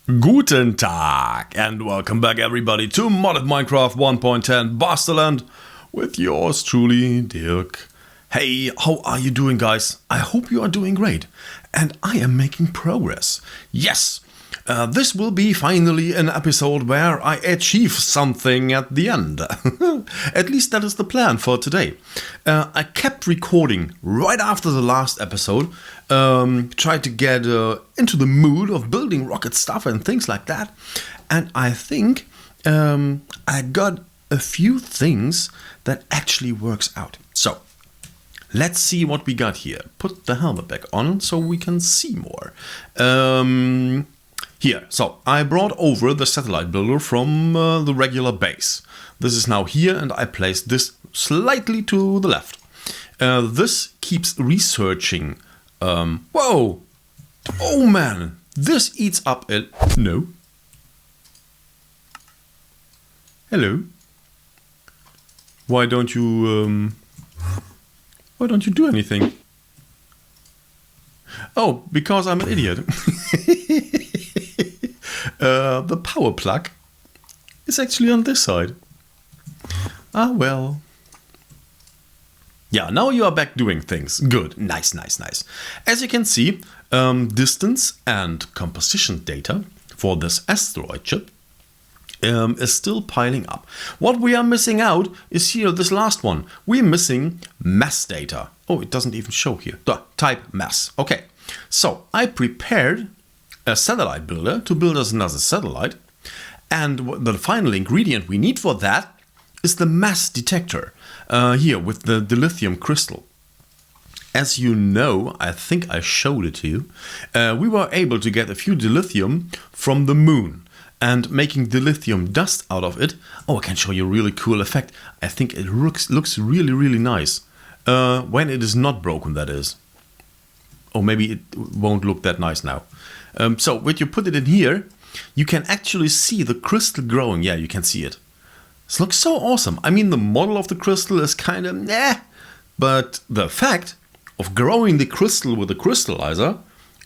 Guten Tag and welcome back everybody to Modded Minecraft 1.10 Basterland with yours truly, Dirk. Hey, how are you doing, guys? I hope you are doing great and I am making progress. Yes, this will be finally an episode where I achieve something at the end. At least that is the plan for today. I kept recording right after the last episode. Tried to get into the mood of building rocket stuff and things like that. And I think I got a few things that actually works out. So let's see what we got here. Put the helmet back on so we can see more. Here, so I brought over the satellite builder from the regular base. This is now here and I placed this slightly to the left. This keeps researching. Whoa! Oh man! This eats up a... No. Hello. Why don't you do anything? Oh, because I'm an idiot. The power plug is actually on this side. Ah, well. Yeah, now you are back doing things. Good. Nice, nice, nice. As you can see, distance and composition data for this asteroid chip is still piling up. What we are missing out is here, this last one. We're missing mass data. Oh, it doesn't even show here. Type mass. Okay, so I prepared a satellite builder to build us another satellite. And the final ingredient we need for that is the mass detector. Here with the dilithium crystal. As you know, I think I showed it to you, we were able to get a few dilithium from the moon and making dilithium dust out of it. Oh, I can show you a really cool effect. I think it looks really, really nice. When it is not broken, that is. Or maybe it won't look that nice now. So when you put it in here, you can actually see the crystal growing. Yeah, you can see it. This looks so awesome. I mean, the model of the crystal is kind of but the fact of growing the crystal with a crystallizer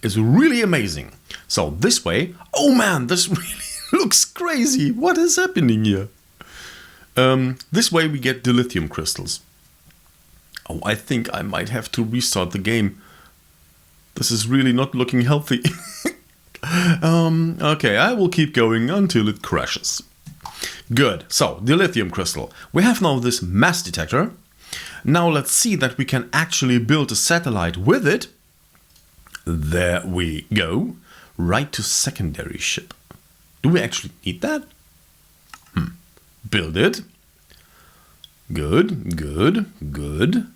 is really amazing. So this way, oh man, this really looks crazy. What is happening here? This way we get dilithium crystals. Oh, I think I might have to restart the game. This is really not looking healthy. Okay, I will keep going until it crashes. Good, so dilithium crystal. We have now this mass detector. Now let's see that we can actually build a satellite with it. There we go. Right to secondary ship. Do we actually need that? Build it. Good, good, good.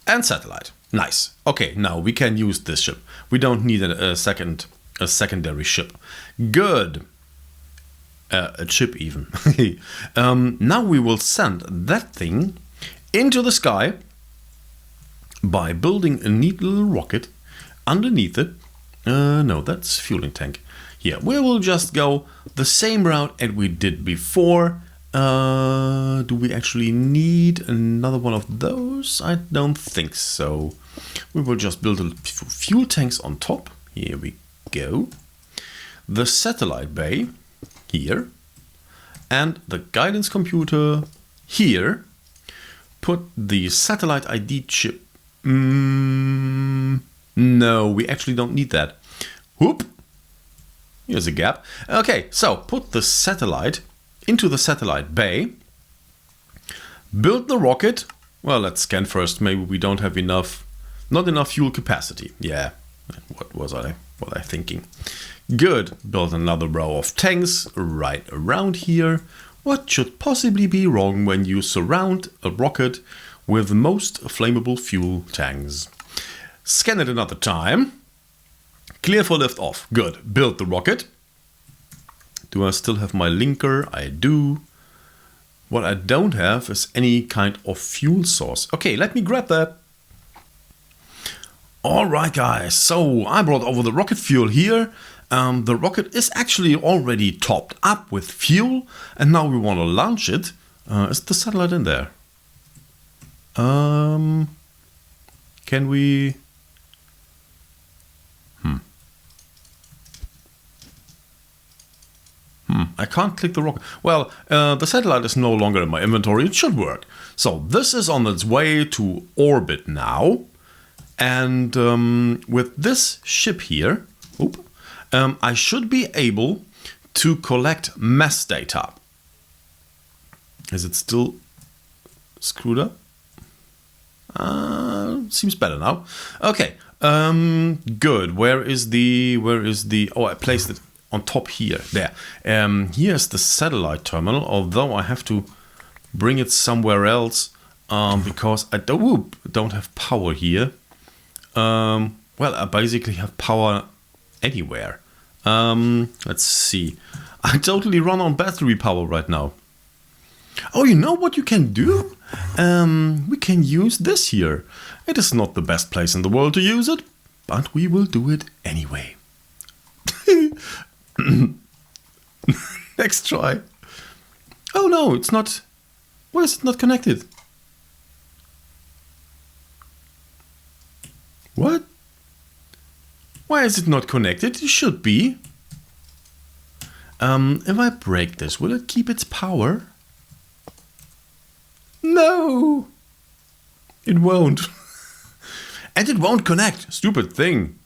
And satellite. Nice. Okay, now we can use this ship. We don't need a secondary ship. Good. A chip even. Now we will send that thing into the sky by building a neat little rocket underneath it. No, that's fueling tank. Here, we will just go the same route as we did before. Do we actually need another one of those? I don't think so. We will just build a fuel tanks on top. Here we go. The satellite bay here, and the guidance computer here. Put the satellite ID chip. No, we actually don't need that. Whoop! Here's a gap. Okay, so put the satellite into the satellite bay. Build the rocket. Well, let's scan first. Maybe we don't have not enough fuel capacity. Yeah, what was I thinking? Good. Build another row of tanks right around here. What should possibly be wrong when you surround a rocket with most flammable fuel tanks? Scan it another time. Clear for lift off. Good. Build the rocket. Do I still have my linker? I do. What I don't have is any kind of fuel source. Okay, let me grab that. Alright guys, so I brought over the rocket fuel here. The rocket is actually already topped up with fuel and now we want to launch it. Is the satellite in there? Can we... I can't click the rocket. Well, the satellite is no longer in my inventory. It should work. So this is on its way to orbit now. And with this ship here, I should be able to collect mass data. Is it still screwed up? Seems better now. Okay. Good. Where is the? Oh, I placed it on top here. There. Here's the satellite terminal. Although I have to bring it somewhere else because I don't have power here. Well, I basically have power anywhere. Let's see. I totally run on battery power right now. Oh, you know what you can do? We can use this here. It is not the best place in the world to use it, but we will do it anyway. Next try. Oh no, it's not. Why is it not connected? What? Why is it not connected? It should be. If I break this, will it keep its power? No! It won't. And it won't connect. Stupid thing.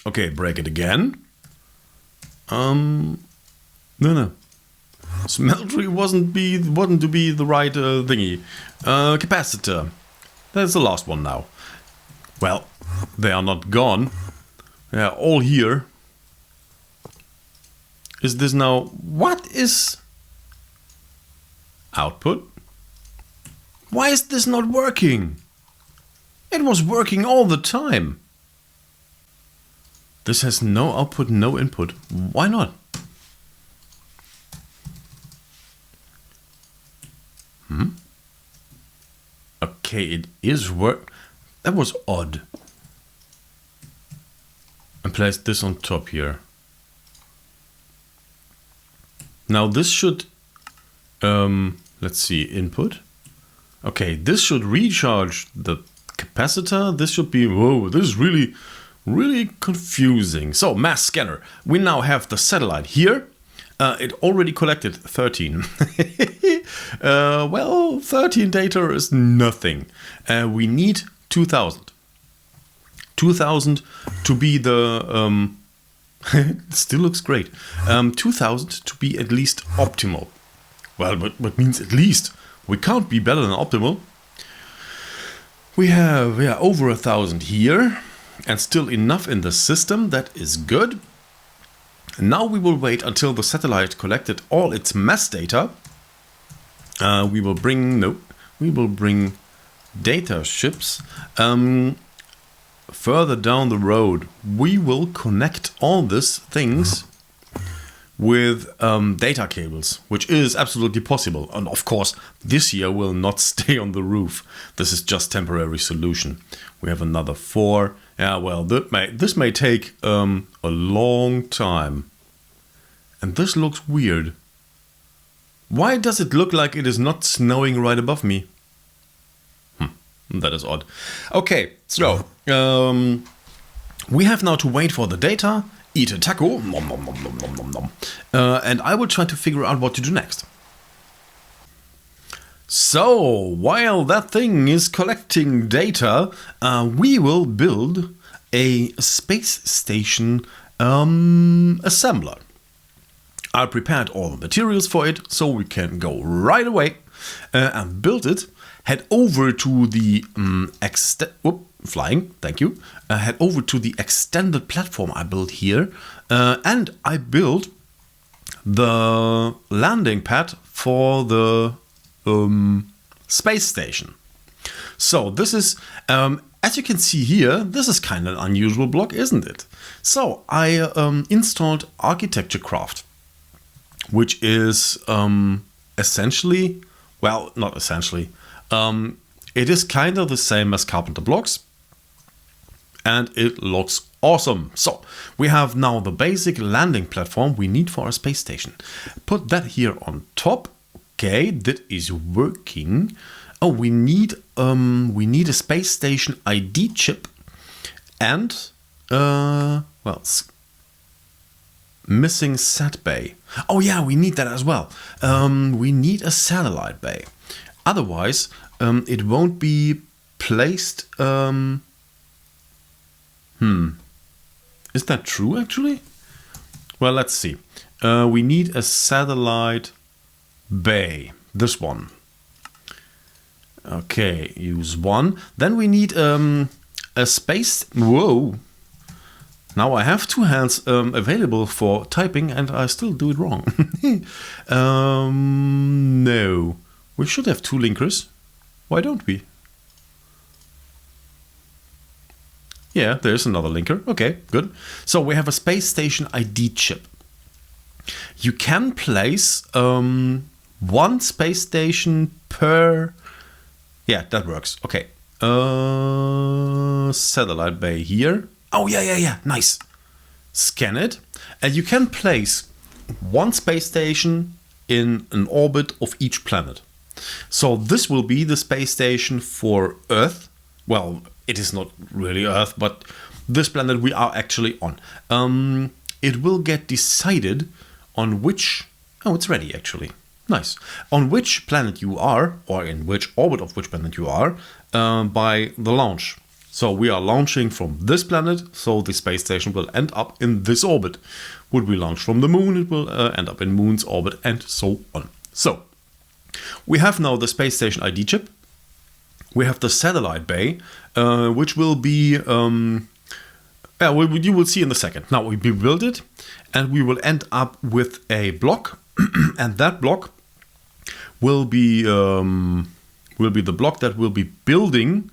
Okay, break it again. No. Smeltery wasn't to be the right thingy. Capacitor. That's the last one now. Well, they are not gone. They are all here. Is this now... What is... output? Why is this not working? It was working all the time. This has no output, no input. Why not? Okay, it is work. That was odd. And place this on top here. Now this should, let's see, input. Okay, this should recharge the capacitor. This should be, whoa, this is really, really confusing. So, mass scanner. We now have the satellite here. It already collected 13. Well, 13 data is nothing. We need 2000. 2000 to be the... it still looks great. 2000 to be at least optimal. Well, but what means at least? We can't be better than optimal. We have over 1000 here and still enough in the system. That is good. Now we will wait until the satellite collected all its mass data. We will bring data ships. Further down the road, we will connect all these things with data cables, which is absolutely possible. And of course, this year will not stay on the roof. This is just temporary solution. We have another 4. Yeah, well, this may take a long time. And this looks weird. Why does it look like it is not snowing right above me? That is odd. Okay, so we have now to wait for the data, eat a taco, nom, nom, nom, nom, nom, nom, nom. And I will try to figure out what to do next. So, while that thing is collecting data, we will build a space station assembler. I prepared all the materials for it, so we can go right away and build it. Head over to the head over to the extended platform I built here, and I built the landing pad for the space station. So this is, as you can see here, this is kind of an unusual block, isn't it? So I installed Architecture Craft, which is essentially, well, not essentially, it is kind of the same as Carpenter Blocks, and it looks awesome. So we have now the basic landing platform we need for our space station. Put that here on top. Okay, that is working. Oh, we need a space station ID chip and Well, missing sat bay. Oh yeah, we need that as well. We need a satellite bay. Otherwise, it won't be placed. Is that true actually? Well, let's see. We need a satellite bay. This one. Okay, use one. Then we need a space. Whoa. Now I have two hands available for typing and I still do it wrong. No. We should have two linkers. Why don't we? Yeah, there's another linker. Okay, good. So we have a space station ID chip. You can place one space station per... Yeah, that works. Okay. Satellite bay here. Oh, yeah. Nice. Scan it. And you can place one space station in an orbit of each planet. So this will be the space station for Earth. Well, it is not really Earth, but this planet we are actually on. It will get decided on which... Oh, it's ready actually. Nice. On which planet you are, or in which orbit of which planet you are, by the launch. So we are launching from this planet, so the space station will end up in this orbit. Would we launch from the moon, it will end up in moon's orbit, and so on. So, we have now the space station ID chip. We have the satellite bay, which will be... you will see in a second. Now we build it, and we will end up with a block, and that block will be the block that will be building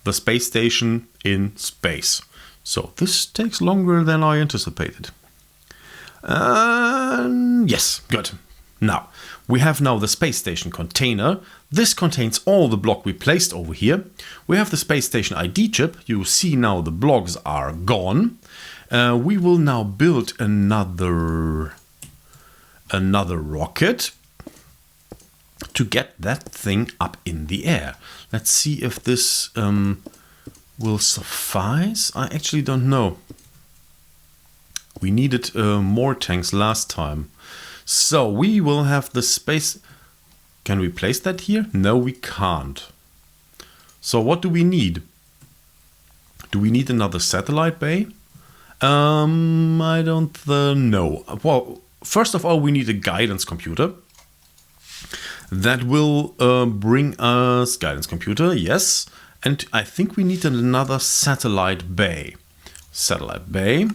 the space station in space. So this takes longer than I anticipated. Yes, good. Now, we have now the space station container. This contains all the block we placed over here. We have the space station ID chip. You see now the blocks are gone. We will now build another rocket to get that thing up in the air. Let's see if this will suffice. I actually don't know. We needed more tanks last time. So we will have the space... Can we place that here? No, we can't. So what do we need? Do we need another satellite bay? I don't know. Well, first of all, we need a guidance computer. That will bring us guidance computer, yes. And I think we need another satellite bay. Satellite bay.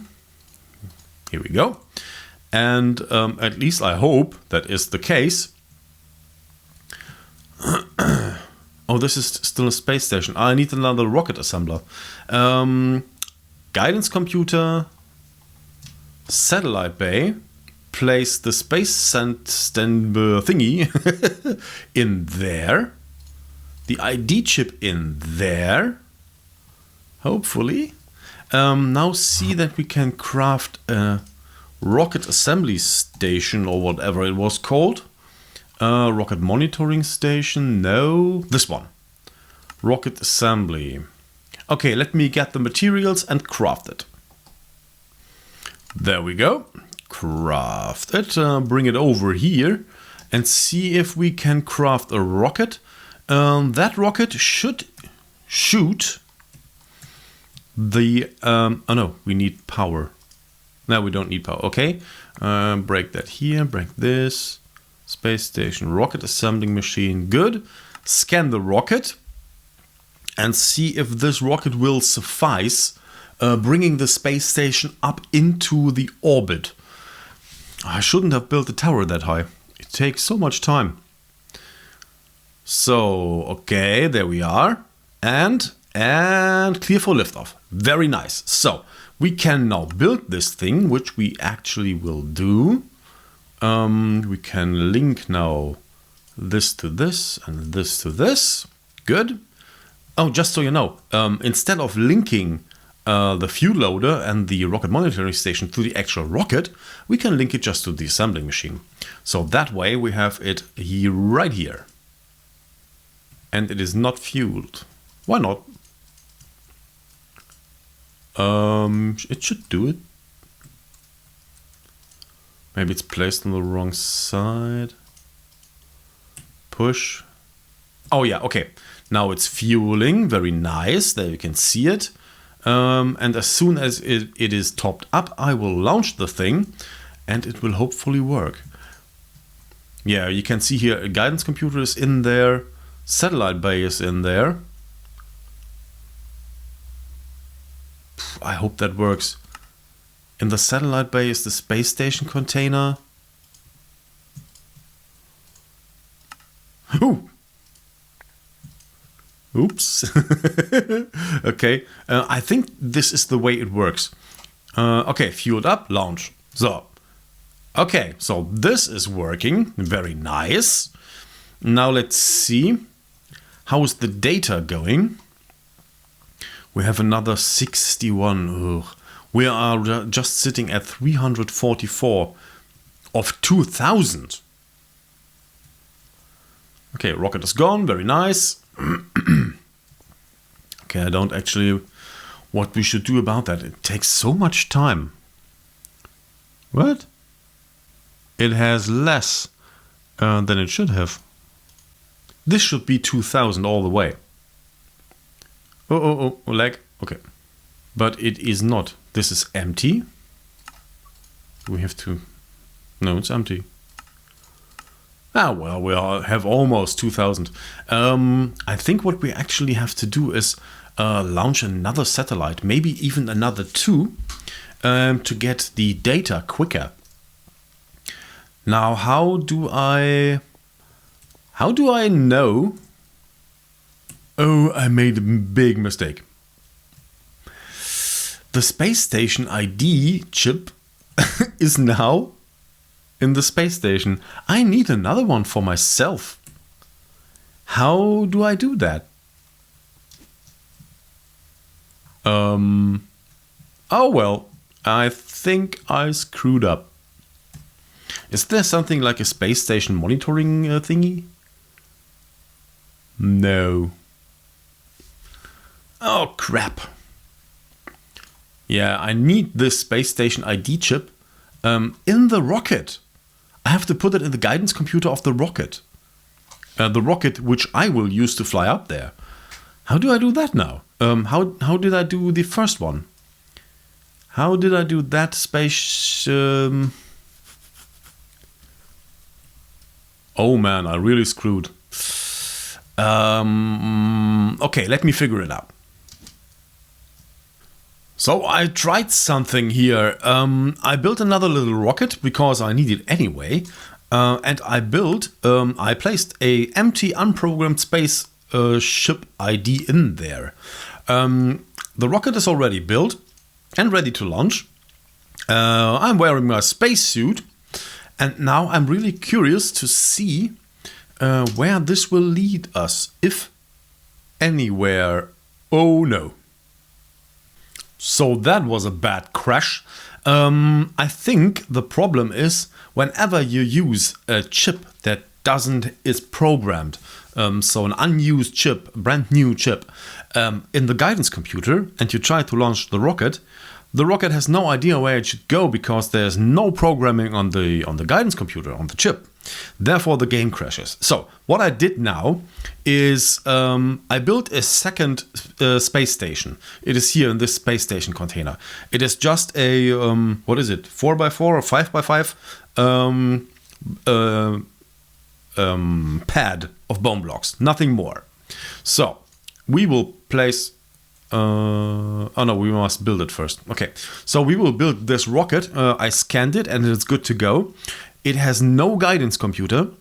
Here we go. And at least I hope that is the case. Oh, this is still a space station. I need another rocket assembler. Guidance computer. Satellite bay. Place the space thingy in there. The ID chip in there. Hopefully. Now see that we can craft a rocket assembly station or whatever it was called. Rocket monitoring station. No. This one. Rocket assembly. Okay, let me get the materials and craft it. There we go. Craft it, bring it over here and see if we can craft a rocket. That rocket should shoot the... oh no, we need power. No, we don't need power. Okay, break that here, break this. Space station, rocket assembling machine, good. Scan the rocket and see if this rocket will suffice bringing the space station up into the orbit. I shouldn't have built the tower that high. It takes so much time. So, okay, there we are. And clear for liftoff. Very nice. So, we can now build this thing, which we actually will do. We can link now this to this and this to this. Good. Oh, just so you know, instead of linking the fuel loader and the rocket monitoring station to the actual rocket, we can link it just to the assembling machine. So that way we have it here, right here. And it is not fueled. Why not? It should do it. Maybe it's placed on the wrong side. Push. Oh yeah, okay. Now it's fueling, very nice, there you can see it. And as soon as it is topped up, I will launch the thing and it will hopefully work. Yeah, you can see here a guidance computer is in there, satellite bay is in there. I hope that works. In the satellite bay is the space station container. Ooh. Oops. Okay, I think this is the way it works. Okay, fueled up, launch. So, okay, so this is working, very nice. Now let's see, how is the data going? We have another 61. Ugh. We are just sitting at 344 of 2000. Okay, rocket is gone, very nice. Okay, I don't actually what we should do about that. It takes so much time. What? It has less than it should have. This should be 2000 all the way. Oh, lag. Okay. But it is not. This is empty. We have to... No, it's empty. Ah, well, we have almost 2000. I think what we actually have to do is launch another satellite, maybe even another 2, to get the data quicker. Now, how do I know? Oh, I made a big mistake. The space station ID chip is now in the space station. I need another one for myself. How do I do that? Oh well, I think I screwed up. Is there something like a space station monitoring thingy? No. Oh crap. Yeah, I need this space station ID chip in the rocket. I have to put it in the guidance computer of the rocket. The rocket which I will use to fly up there. How do I do that now? How did I do the first one? How did I do that space... Oh man, I really screwed. Okay, let me figure it out. So I tried something here. I built another little rocket because I need it anyway. And I placed a empty unprogrammed space ship ID in there. The rocket is already built and ready to launch. I'm wearing my spacesuit. And now I'm really curious to see where this will lead us, if anywhere. Oh no. So that was a bad crash. I think the problem is whenever you use a chip that is programmed, so an unused chip, brand new chip, in the guidance computer, and you try to launch the rocket has no idea where it should go because there's no programming on the guidance computer, on the chip. Therefore, the game crashes. So what I did now is I built a second space station. It is here in this space station container. It is just a, what is it, 4x4 or 5x5 pad of bone blocks, nothing more. So we will place... oh no, we must build it first. Okay, so we will build this rocket. I scanned it and it's good to go. It has no guidance computer,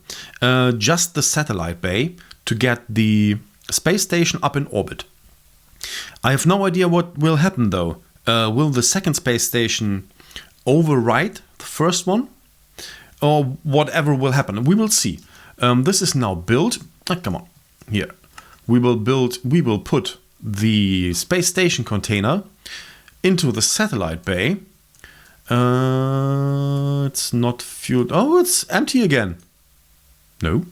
just the satellite bay to get the space station up in orbit. I have no idea what will happen though. Will the second space station override the first one? Or whatever will happen, we will see. This is now built. Come on, here. We will put the space station container into the satellite bay. It's not fueled. Oh, it's empty again. No.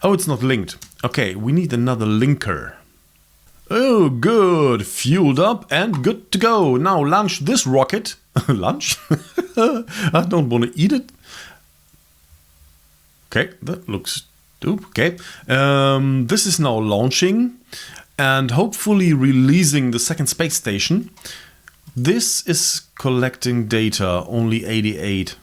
Oh, it's not linked. Okay, we need another linker. Oh, good. Fueled up and good to go. Now launch this rocket. Lunch? I don't want to eat it. Okay, that looks dope. Okay. This is now launching and hopefully releasing the second space station. This is collecting data, only 88.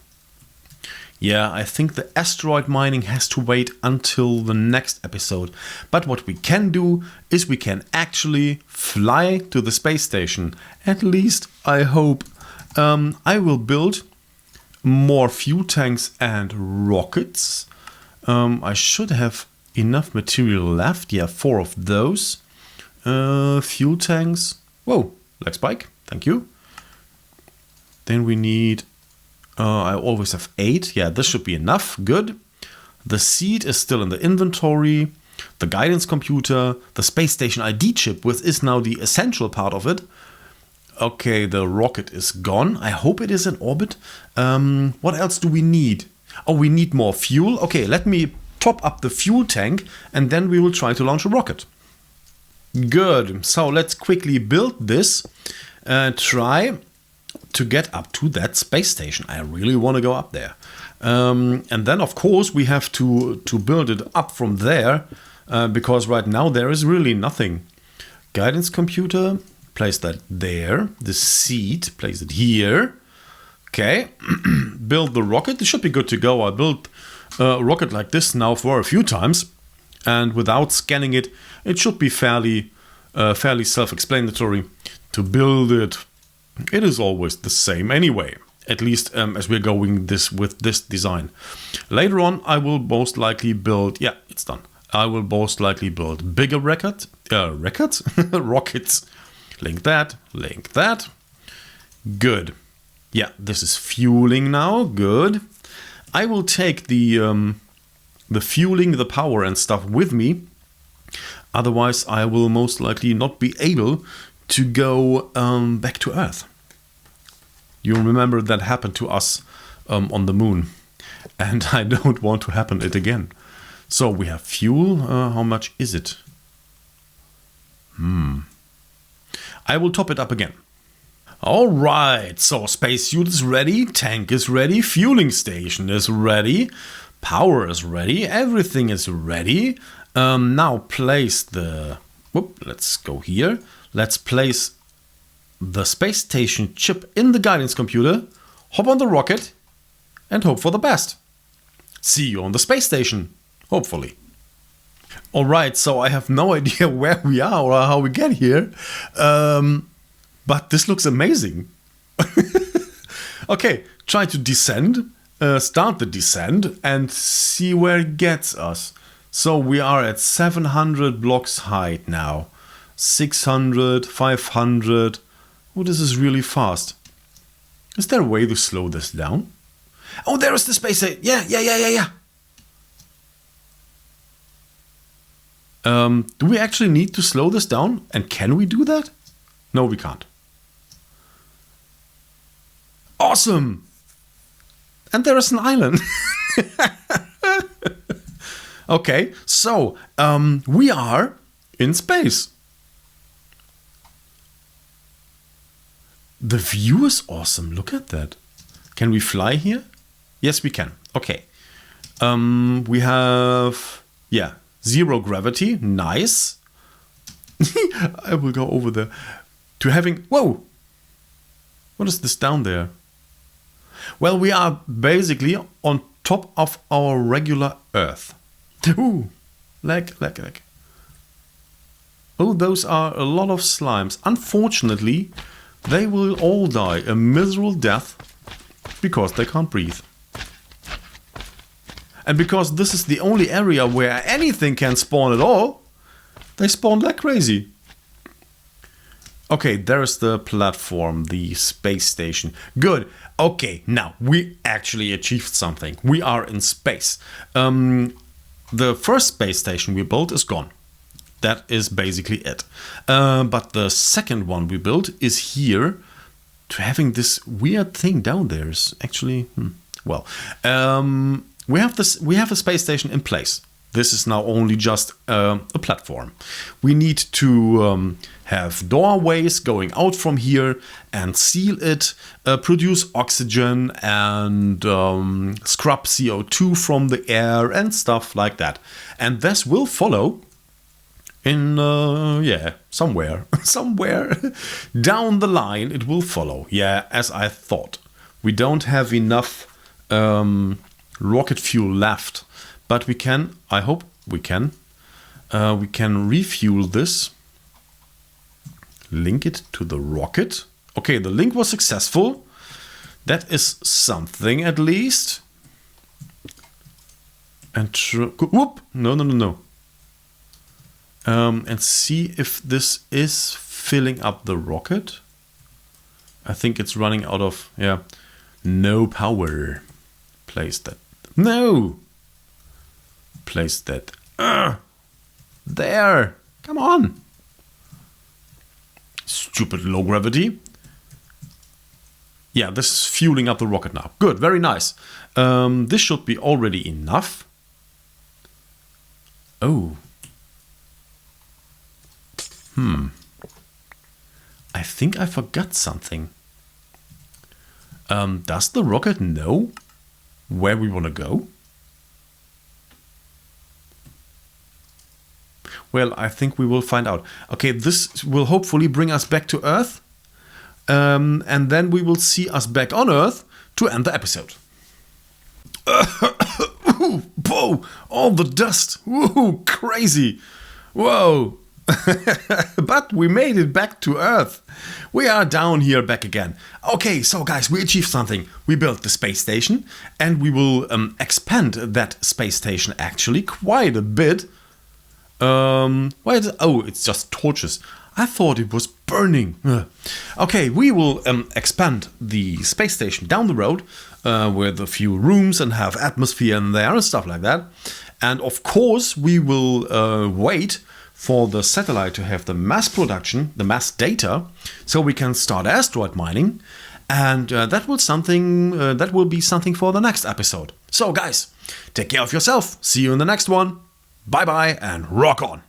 Yeah, I think the asteroid mining has to wait until the next episode. But what we can do is we can actually fly to the space station. At least I hope. I will build more fuel tanks and rockets. I should have enough material left. Yeah, 4 of those. Fuel tanks. Whoa, leg spike. Thank you. Then we need... I always have 8. Yeah, this should be enough. Good. The seed is still in the inventory. The guidance computer. The space station ID chip, which is now the essential part of it. Okay, the rocket is gone. I hope it is in orbit. What else do we need? Oh, we need more fuel. Okay, let me top up the fuel tank and then we will try to launch a rocket. Good. So let's quickly build this. Try to get up to that space station. I really want to go up there. And then, of course, we have to build it up from there because right now there is really nothing. Guidance computer, place that there. The seed, place it here. Okay, build the rocket. It should be good to go. I built a rocket like this now for a few times. And without scanning it, it should be fairly self-explanatory to build it. It is always the same anyway, at least as we're going with this design. Later on, I will most likely build... Yeah, it's done. I will most likely build bigger rockets. Link that, link that. Good. Yeah, this is fueling now. Good. I will take the fueling, the power and stuff with me. Otherwise, I will most likely not be able to go back to Earth. You remember that happened to us on the moon. And I don't want to happen it again. So we have fuel. How much is it? I will top it up again. Alright, so spacesuit is ready, tank is ready, fueling station is ready, power is ready, everything is ready. Now place the... let's go here. Let's place the space station chip in the guidance computer, hop on the rocket, and hope for the best. See you on the space station, hopefully. Alright, so I have no idea where we are or how we get here, but this looks amazing. Okay, try to descend, start the descent and see where it gets us. So we are at 700 blocks height now. 600, 500. Oh, this is really fast. Is there a way to slow this down? Oh, there is the space station. Yeah. Do we actually need to slow this down? And can we do that? No, we can't. Awesome! And there is an island. Okay, so we are in space. The view is awesome. Look at that. Can we fly here? Yes, we can. Okay. We have, 0 gravity. Nice. I will go over there to having... Whoa! What is this down there? Well, we are basically on top of our regular Earth. Ooh, lag. Oh, those are a lot of slimes. Unfortunately, they will all die a miserable death because they can't breathe. And because this is the only area where anything can spawn at all, they spawn like crazy. Okay, there's the platform, the space station. Good. Okay, now we actually achieved something. We are in space. The first space station we built is gone. That is basically it. But the second one we built is here. To having this weird thing down there is actually... we have a space station in place. This is now only just a platform. We need to have doorways going out from here and seal it, produce oxygen and scrub CO2 from the air and stuff like that. And this will follow in, somewhere down the line. It will follow. Yeah, as I thought. We don't have enough rocket fuel left, but we can, I hope we can refuel this, link it to the rocket. Okay, the link was successful. That is something at least. And whoop, no. And see if this is filling up the rocket. I think it's running out of, no power. Place that. No! Place that. There! Come on! Stupid low gravity. Yeah, this is fueling up the rocket now. Good, very nice. This should be already enough. Oh. I think I forgot something. Does the rocket know where we want to go? Well, I think we will find out. Okay, this will hopefully bring us back to Earth. And then we will see us back on Earth to end the episode. Whoa! All the dust! Whoa! Crazy! Whoa! But we made it back to Earth. We are down here back again. Okay, so guys, we achieved something. We built the space station and we will expand that space station actually quite a bit. It's just torches. I thought it was burning. Okay, we will expand the space station down the road with a few rooms and have atmosphere in there and stuff like that. And of course, we will wait for the satellite to have the mass production, the mass data, so we can start asteroid mining. And that will be something for the next episode. So guys, take care of yourself. See you in the next one. Bye bye and rock on.